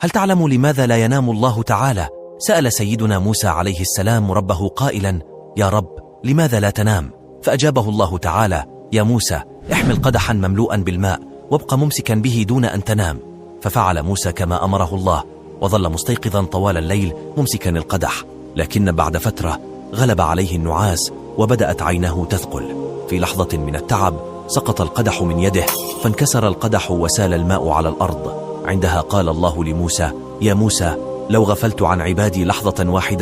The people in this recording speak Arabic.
هل تعلم لماذا لا ينام الله تعالى؟ سأل سيدنا موسى عليه السلام ربه قائلا: يا رب، لماذا لا تنام؟ فأجابه الله تعالى: يا موسى، احمل قدحا مملوءا بالماء وابق ممسكا به دون أن تنام. ففعل موسى كما أمره الله، وظل مستيقظا طوال الليل ممسكا القدح، لكن بعد فترة غلب عليه النعاس وبدأت عيناه تثقل. في لحظة من التعب سقط القدح من يده، فانكسر القدح وسال الماء على الأرض. عندها قال الله لموسى: يا موسى، لو غفلت عن عبادي لحظة واحدة